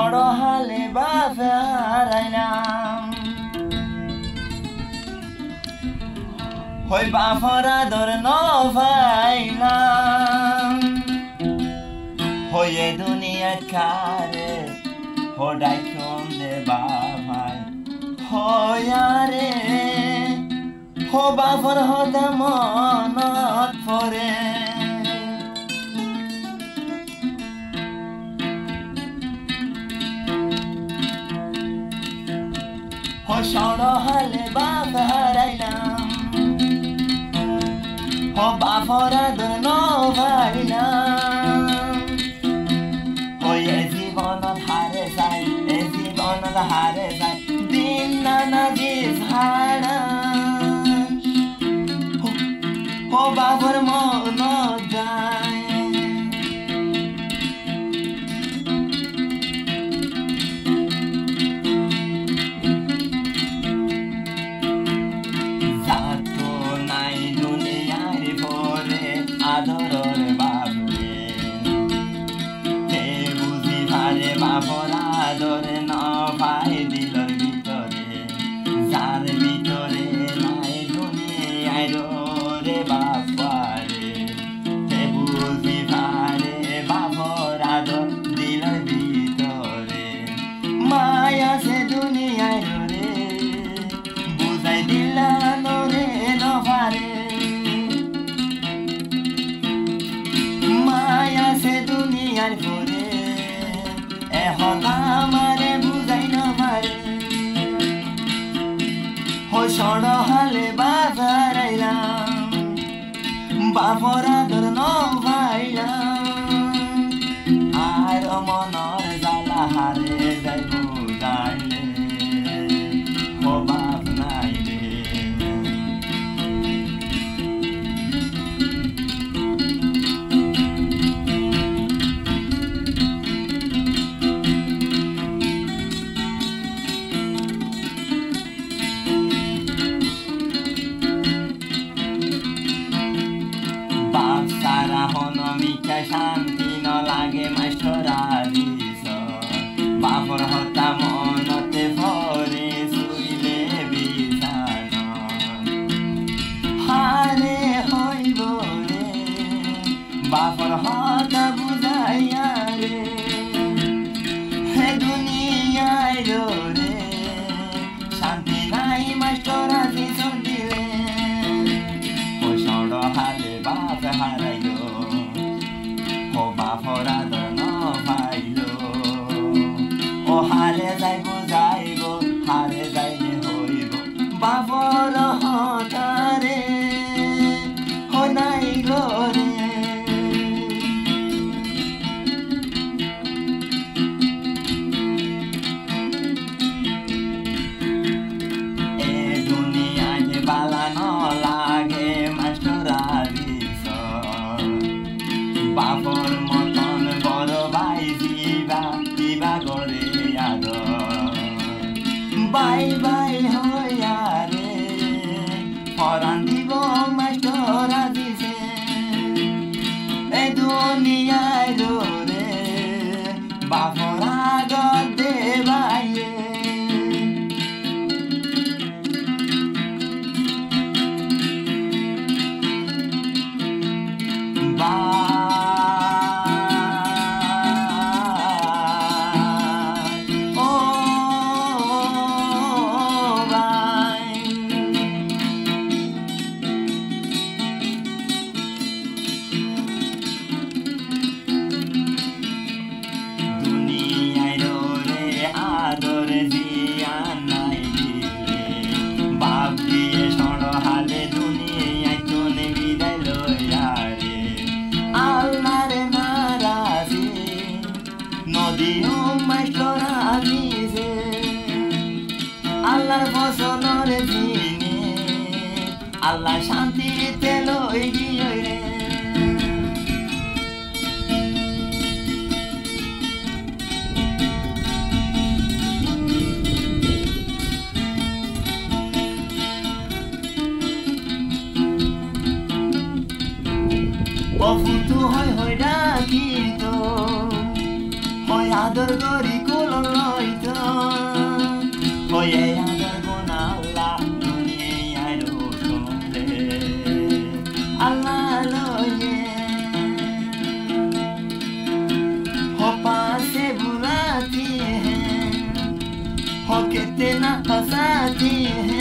সরহালে বাপে হারাইলাম হই বাপর আদর নভাইলাম হয়ে দুনিয়াত কারে হডাই কোন দে বাভাই হয়ারে হো বাপর হদা মনত পরে হো সরহালে বাপ হারাইলাম হো বাপর আদর নভাইলাম হয়ে জীবনত হারে যায় এ জীবনত হারে যায় দিন নানা দিস হারা হো বাপর মন যায় যাতো নাই দুনিয়ার পরে আদরের বাবুরে হে বুঝি ভারে বাপর আদর না পাই দিলর ভিতরে যার ভিতরে নাই দুনিয়ার রে বাপারে হে বুঝি ভারে বাপর আদর দিলর ভিতরে মায়া সে দুনিয়ার রে বুঝাই দিলাম রে নভারে মায়া সে দুনিয়ার পরে এখন আমারে বুঝাই নভারে হো সরহালে বাপ হারাইলাম বাপর আদর নভাইলাম আর মনর জ্বালা হারে যাই বুঝাইলে হো বাপ নাইলে বাপ সারা হন মিঠা শান্তি ন লাগে মাস্টরা দিস বাপর হতা মনতে ভরে শুইলে বিছান হারে হইব রে বাপর হতা বুঝাইয়া রে হে দুনিয়ায় রে শান্তি নাই মাস্টরা দিস দিলে ও সরহালে বাপ হারাইলো ও বাপর আদর নভাইলো ও হারে যাইব যাইব হারে যাইলে হইব বাপর হতারে ও নাই গো রে এ দুনিয়ায় বালা ন লাগে মাস্টরা দিস বাপর মতন বড় ভাই দিবা গড়ে আদর বাই বাই হইয়া রে পরাণ দিব মাস্টরা দিছে এ দুনিয়ায় রে বাপর আদর দেবাইয়ে আল্লাহর ফসলের দিনে আল্লাহ শান্তিতে লই গিয়ে রে অফুতু হয় হয় ডাকি তো হয় আদর করি কোল कितना हंसाती